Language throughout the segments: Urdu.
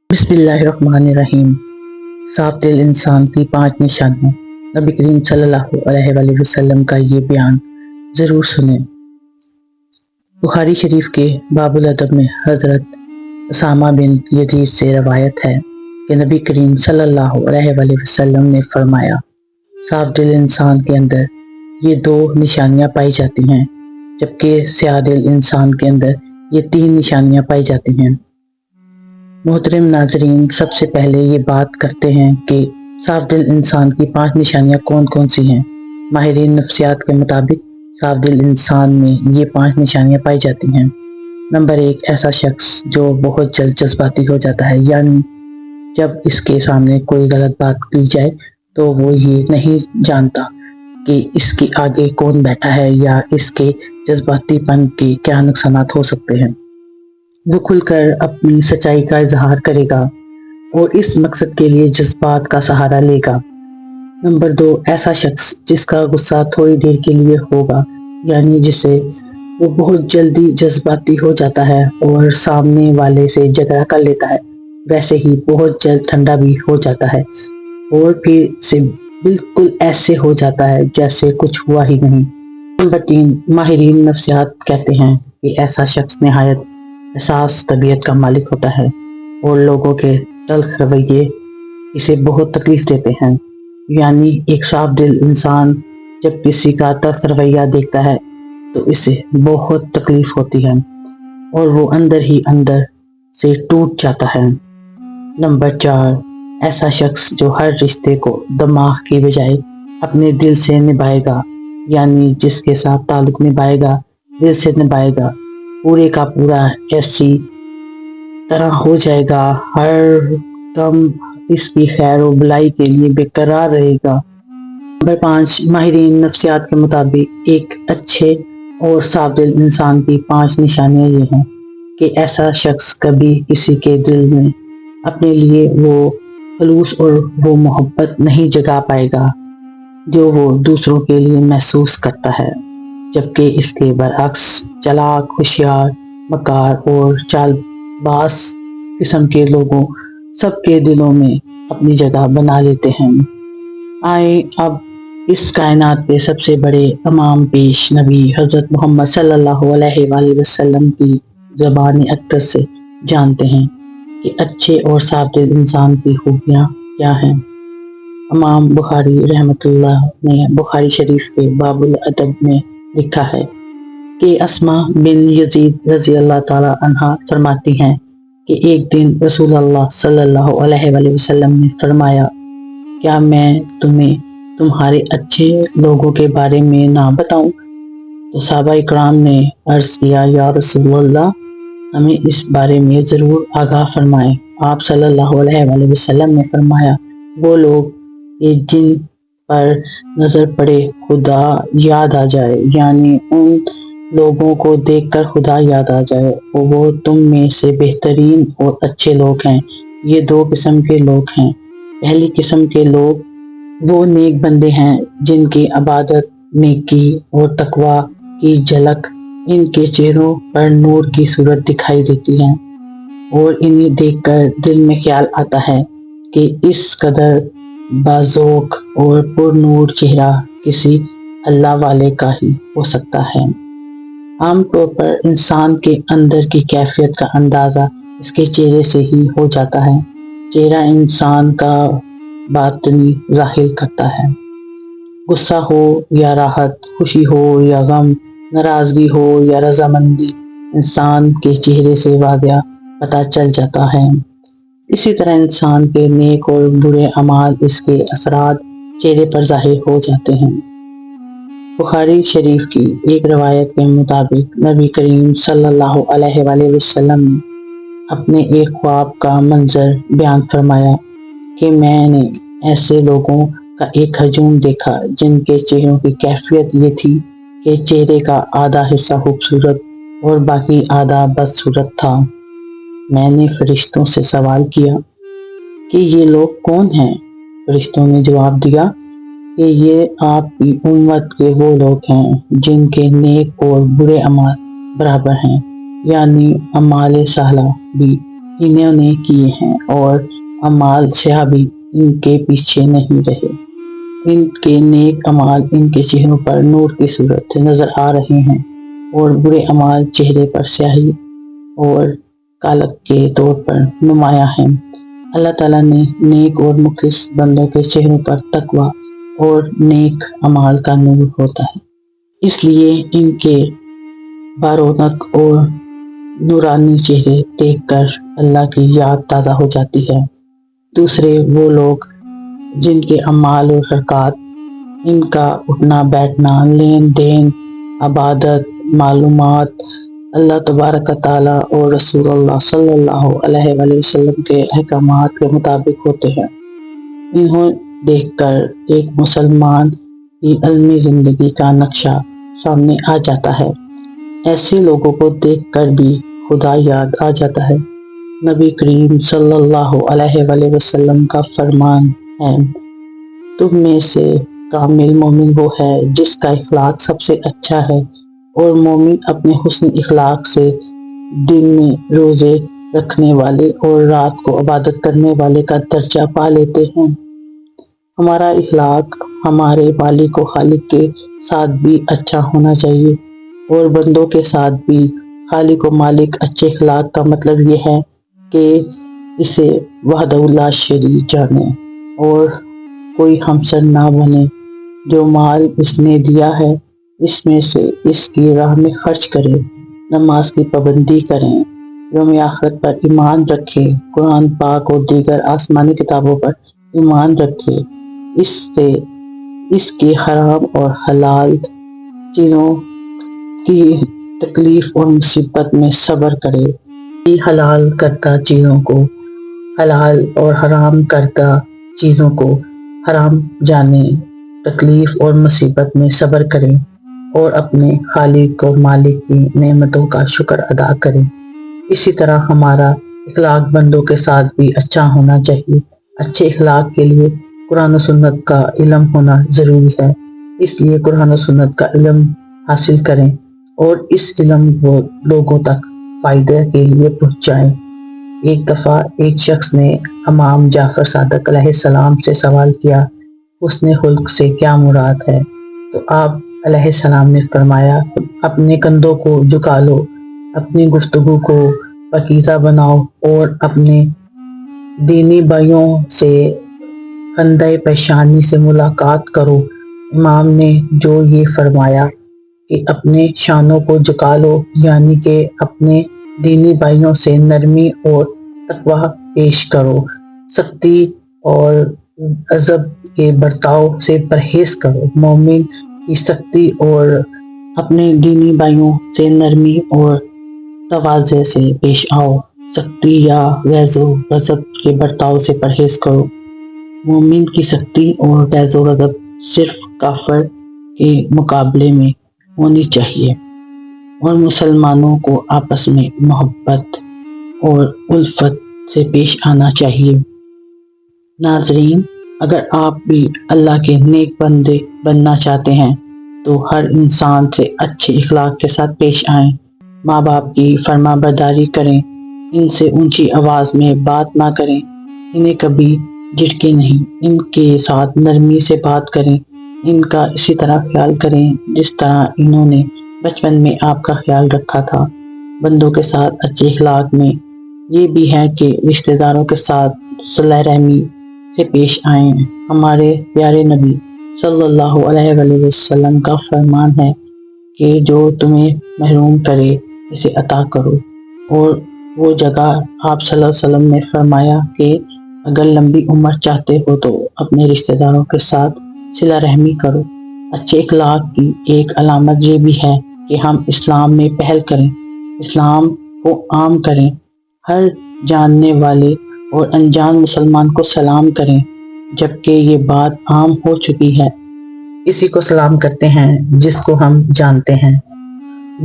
بسم اللہ الرحمن الرحیم۔ صاف دل انسان کی 5 نشانیاں۔ نبی کریم صلی اللہ علیہ وآلہ وسلم کا یہ بیان ضرور سنیں۔ بخاری شریف کے باب الادب میں حضرت اسامہ بن یزید سے روایت ہے کہ نبی کریم صلی اللہ علیہ وآلہ وسلم نے فرمایا، صاف دل انسان کے اندر یہ 2 نشانیاں پائی جاتی ہیں، جبکہ سیاہ دل انسان کے اندر یہ 3 نشانیاں پائی جاتی ہیں۔ محترم ناظرین، سب سے پہلے یہ بات کرتے ہیں کہ صاف دل انسان کی 5 نشانیاں کون کون سی ہیں۔ ماہرین نفسیات کے مطابق صاف دل انسان میں یہ 5 نشانیاں پائی جاتی ہیں۔ نمبر 1، ایسا شخص جو بہت جلد جذباتی ہو جاتا ہے، یعنی جب اس کے سامنے کوئی غلط بات کی جائے تو وہ یہ نہیں جانتا کہ اس کے آگے کون بیٹھا ہے یا اس کے جذباتی پن کے کیا نقصانات ہو سکتے ہیں۔ وہ کھل کر اپنی سچائی کا اظہار کرے گا اور اس مقصد کے لیے جذبات کا سہارا لے گا۔ نمبر 2، ایسا شخص جس کا غصہ تھوڑی دیر کے لیے ہوگا، یعنی جسے وہ بہت جلدی جذباتی ہو جاتا ہے اور سامنے والے سے جھگڑا کر لیتا ہے، ویسے ہی بہت جلد ٹھنڈا بھی ہو جاتا ہے اور پھر سے بالکل ایسے ہو جاتا ہے جیسے کچھ ہوا ہی نہیں۔ نمبر 3، ماہرین نفسیات کہتے ہیں کہ ایسا شخص نہایت حساس طبیعت کا مالک ہوتا ہے اور لوگوں کے تلخ رویے اسے بہت تکلیف دیتے ہیں۔ یعنی ایک صاف دل انسان جب کسی کا تلخ رویہ دیکھتا ہے تو اسے بہت تکلیف ہوتی ہے اور وہ اندر ہی اندر سے ٹوٹ جاتا ہے۔ نمبر 4، ایسا شخص جو ہر رشتے کو دماغ کی بجائے اپنے دل سے نبھائے گا، یعنی جس کے ساتھ تعلق نبھائے گا دل سے نبھائے گا، پورے کا پورا ایسی طرح ہو جائے گا، ہر دم اس کی خیر و بھلائی کے لیے بے قرار رہے گا۔ نمبر 5، ماہرین نفسیات کے مطابق ایک اچھے اور صاف دل انسان کی 5 نشانیاں یہ ہیں کہ ایسا شخص کبھی کسی کے دل میں اپنے لیے وہ خلوص اور وہ محبت نہیں جگا پائے گا جو وہ دوسروں کے لیے محسوس کرتا ہے، جبکہ اس کے برعکس چالاک، ہوشیار، مکار اور چال باز قسم کے لوگوں سب کے دلوں میں اپنی جگہ بنا لیتے ہیں۔ آئیں اب اس کائنات کے سب سے بڑے امام پیش نبی حضرت محمد صلی اللہ علیہ وآلہ وسلم کی زبان اقدس سے جانتے ہیں کہ اچھے اور صاف دل انسان کی خوبیاں کیا ہیں۔ امام بخاری رحمۃ اللہ نے بخاری شریف کے باب الادب میں لکھا ہے کہ اسماء بن یزید رضی اللہ تعالیٰ عنہا فرماتی ہیں کہ ایک دن رسول اللہ صلی اللہ علیہ وآلہ وسلم نے فرمایا، کیا میں تمہیں تمہارے اچھے لوگوں کے بارے میں نہ بتاؤں؟ تو صحابہ اکرام نے عرض کیا، یا رسول اللہ، ہمیں اس بارے میں ضرور آگاہ فرمائیں۔ آپ صلی اللہ علیہ وآلہ وسلم نے فرمایا، وہ لوگ کہ جن پر نظر پڑے خدا یاد آ جائے، یعنی ان لوگوں کو دیکھ کر خدا یاد آ جائے، وہ تم میں سے بہترین اور اچھے لوگ ہیں۔ یہ 2 قسم کے لوگ ہیں۔ پہلی قسم کے لوگ وہ نیک بندے ہیں جن کی عبادت، نیکی اور تقوی کی جھلک ان کے چہروں پر نور کی صورت دکھائی دیتی ہے اور انہیں دیکھ کر دل میں خیال آتا ہے کہ اس قدر باذوق اور پر نور چہرہ کسی اللہ والے کا ہی ہو سکتا ہے۔ عام طور پر انسان کے اندر کی کیفیت کا اندازہ اس کے چہرے سے ہی ہو جاتا ہے۔ چہرہ انسان کا باطنی ظاہر کرتا ہے۔ غصہ ہو یا راحت، خوشی ہو یا غم، ناراضگی ہو یا رضامندی، انسان کے چہرے سے واضح پتہ چل جاتا ہے۔ اسی طرح انسان کے نیک اور برے اعمال، اس کے اثرات چہرے پر ظاہر ہو جاتے ہیں۔ بخاری شریف کی ایک روایت کے مطابق نبی کریم صلی اللہ علیہ وآلہ وسلم نے اپنے ایک خواب کا منظر بیان فرمایا کہ میں نے ایسے لوگوں کا ایک ہجوم دیکھا جن کے چہروں کی کیفیت یہ تھی کہ چہرے کا آدھا حصہ خوبصورت اور باقی آدھا بدصورت تھا۔ میں نے فرشتوں سے سوال کیا کہ یہ لوگ کون ہیں؟ فرشتوں نے جواب دیا کہ یہ آپ کی امت کے وہ لوگ ہیں جن کے نیک اور برے اعمال برابر ہیں، یعنی اعمال صالحہ بھی انہوں نے کیے ہیں اور اعمال سیاہ بھی ان کے پیچھے نہیں رہے۔ ان کے نیک اعمال ان کے چہروں پر نور کی صورت سے نظر آ رہے ہیں اور برے اعمال چہرے پر سیاہی اور کالک کے طور پر نمایاں ہیں۔ اللہ تعالیٰ نے نیک اور مخلص بندوں کے چہروں پر تقوی اور نیک اعمال کا نور ہوتا ہے، اس لیے ان کے بارونق اور نورانی چہرے دیکھ کر اللہ کی یاد تازہ ہو جاتی ہے۔ دوسرے وہ لوگ جن کے اعمال اور حرکات، ان کا اٹھنا بیٹھنا، لین دین، عبادت، معلومات اللہ تبارک تعالیٰ اور رسول اللہ صلی اللہ علیہ وآلہ وسلم کے احکامات کے مطابق ہوتے ہیں، انہیں دیکھ کر ایک مسلمان کی علمی زندگی کا نقشہ سامنے آ جاتا ہے۔ ایسے لوگوں کو دیکھ کر بھی خدا یاد آ جاتا ہے۔ نبی کریم صلی اللہ علیہ وآلہ وسلم کا فرمان ہے، تم میں سے کامل مومن وہ ہے جس کا اخلاق سب سے اچھا ہے، اور مومن اپنے حسن اخلاق سے دن میں روزے رکھنے والے اور رات کو عبادت کرنے والے کا درجہ پا لیتے ہیں۔ ہمارا اخلاق ہمارے مالک و خالق کے ساتھ بھی اچھا ہونا چاہیے، اور بندوں کے ساتھ بھی۔ خالق و مالک اچھے اخلاق کا مطلب یہ ہے کہ اسے وحدہ لا شریک جانے اور کوئی ہمسر نہ بنے، جو مال اس نے دیا ہے اس میں سے اس کی راہ میں خرچ کرے، نماز کی پابندی کریں، یوم آخرت پر ایمان رکھے، قرآن پاک اور دیگر آسمانی کتابوں پر ایمان رکھے، اس سے اس کے حرام اور حلال چیزوں کی تکلیف اور مصیبت میں صبر کرے، حلال کردہ چیزوں کو حلال اور حرام کردہ چیزوں کو حرام جانے، تکلیف اور مصیبت میں صبر کریں، اور اپنے خالق و مالک کی نعمتوں کا شکر ادا کریں۔ اسی طرح ہمارا اخلاق بندوں کے ساتھ بھی اچھا ہونا چاہیے۔ اچھے اخلاق کے لیے قرآن و سنت کا علم ہونا ضروری ہے، اس لیے قرآن و سنت کا علم حاصل کریں اور اس علم کو لوگوں تک فائدے کے لیے پہنچائیں۔ ایک دفعہ ایک شخص نے امام جعفر صادق علیہ السلام سے سوال کیا، حسن خلق سے کیا مراد ہے؟ تو آپ علیہ السلام نے فرمایا، اپنے کندھوں کو جھکا لو، اپنی گفتگو کو پاکیزہ بناؤ اور اپنے دینی بھائیوں سے خندہ پیشانی سے ملاقات کرو۔ امام نے جو یہ فرمایا کہ اپنے شانوں کو جھکا لو، یعنی کہ اپنے دینی بھائیوں سے نرمی اور تقوی پیش کرو، سختی اور غضب کے برتاؤ سے پرہیز کرو۔ مومن کی سختی اور اپنے دینی بھائیوں سے نرمی اور تواضع سے پیش آؤ، سختی یا غیظ و غضب کے برتاؤ سے پرہیز کرو۔ مومن کی سختی اور غیظ و غضب صرف کافر کے مقابلے میں ہونی چاہیے، اور مسلمانوں کو آپس میں محبت اور الفت سے پیش آنا چاہیے۔ ناظرین، اگر آپ بھی اللہ کے نیک بندے بننا چاہتے ہیں تو ہر انسان سے اچھے اخلاق کے ساتھ پیش آئیں، ماں باپ کی فرما برداری کریں، ان سے اونچی آواز میں بات نہ کریں، انہیں کبھی جھڑکیں نہیں، ان کے ساتھ نرمی سے بات کریں، ان کا اسی طرح خیال کریں جس طرح انہوں نے بچپن میں آپ کا خیال رکھا تھا۔ بندوں کے ساتھ اچھے اخلاق میں یہ بھی ہے کہ رشتہ داروں کے ساتھ صلہ رحمی سے پیش آئیں۔ ہمارے پیارے نبی صلی اللہ علیہ وآلہ وسلم کا فرمان ہے کہ جو تمہیں محروم کرے اسے عطا کرو، اور وہ جگہ آپ صلی اللہ علیہ وسلم نے فرمایا کہ اگر لمبی عمر چاہتے ہو تو اپنے رشتہ داروں کے ساتھ صلہ رحمی کرو۔ اچھے اخلاق کی ایک علامت یہ بھی ہے کہ ہم اسلام میں پہل کریں، اسلام کو عام کریں، ہر جاننے والے اور انجان مسلمان کو سلام کریں، جبکہ یہ بات عام ہو چکی ہے، اسی کو سلام کرتے ہیں جس کو ہم جانتے ہیں۔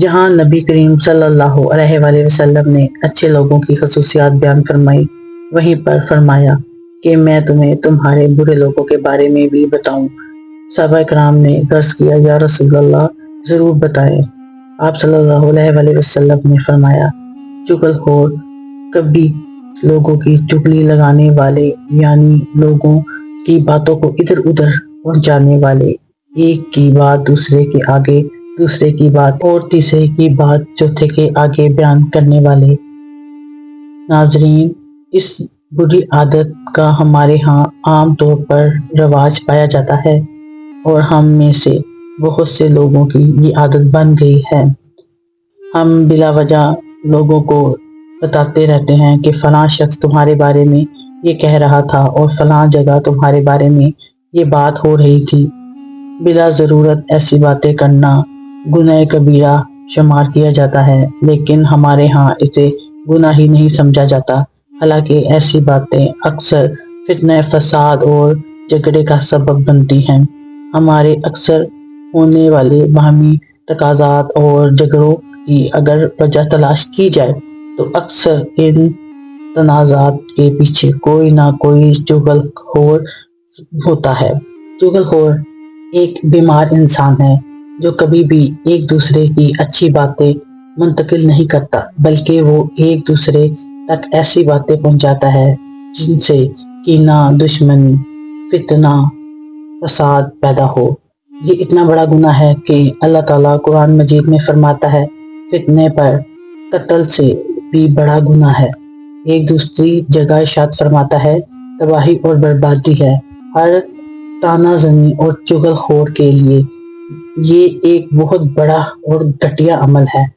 جہاں نبی کریم صلی اللہ علیہ وآلہ وسلم نے اچھے لوگوں کی خصوصیات بیان فرمائی، وہیں پر فرمایا کہ میں تمہیں تمہارے برے لوگوں کے بارے میں بھی بتاؤں۔ صحابہ کرام نے عرض کیا، یا رسول اللہ ضرور بتائیں۔ آپ صلی اللہ علیہ وآلہ وسلم نے فرمایا، چغل خور کبھی لوگوں کی چگلی لگانے والے، یعنی لوگوں کی باتوں کو ادھر ادھر پہنچانے والے، ایک کی بات دوسرے کے آگے، دوسرے کی بات اور تیسرے کی بات چوتھے کے آگے بیان کرنے والے۔ ناظرین، اس بری عادت کا ہمارے ہاں عام طور پر رواج پایا جاتا ہے اور ہم میں سے بہت سے لوگوں کی یہ عادت بن گئی ہے۔ ہم بلا وجہ لوگوں کو بتاتے رہتے ہیں کہ فلاں شخص تمہارے بارے میں یہ کہہ رہا تھا اور فلاں جگہ تمہارے بارے میں یہ بات ہو رہی تھی۔ بلا ضرورت ایسی باتیں کرنا گناہ کبیرہ شمار کیا جاتا ہے، لیکن ہمارے ہاں اسے گناہ ہی نہیں سمجھا جاتا، حالانکہ ایسی باتیں اکثر فتنہ فساد اور جھگڑے کا سبب بنتی ہیں۔ ہمارے اکثر ہونے والے باہمی تنازعات اور جھگڑوں کی اگر وجہ تلاش کی جائے تو اکثر ان تنازعات کے پیچھے کوئی نہ کوئی چغل خور ہوتا ہے۔ چغل خور ایک بیمار انسان ہے جو کبھی بھی ایک دوسرے کی اچھی باتیں منتقل نہیں کرتا، بلکہ وہ ایک دوسرے تک ایسی باتیں پہنچاتا ہے جن سے کینہ، دشمنی، فتنہ، فساد پیدا ہو۔ یہ اتنا بڑا گناہ ہے کہ اللہ تعالیٰ قرآن مجید میں فرماتا ہے، فتنے پر قتل سے بھی بڑا گناہ ہے۔ ایک دوسری جگہ ارشاد فرماتا ہے، تباہی اور بربادی ہے ہر طعنہ زنی اور چغل خور کے لیے۔ یہ ایک بہت بڑا اور گھٹیا عمل ہے۔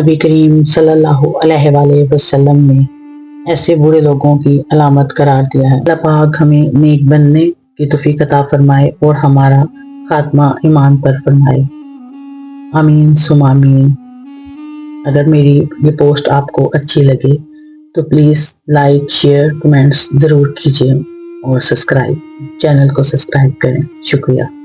نبی کریم صلی اللہ علیہ وآلہ وسلم نے ایسے برے لوگوں کی علامت قرار دیا ہے۔ اللہ پاک ہمیں نیک بننے کی توفیق عطا فرمائے اور ہمارا خاتمہ ایمان پر فرمائے۔ آمین ثم آمین۔ اگر میری یہ پوسٹ آپ کو اچھی لگے تو پلیز لائک، شیئر، کمنٹس ضرور کیجیے اور چینل کو سبسکرائب کریں۔ شکریہ۔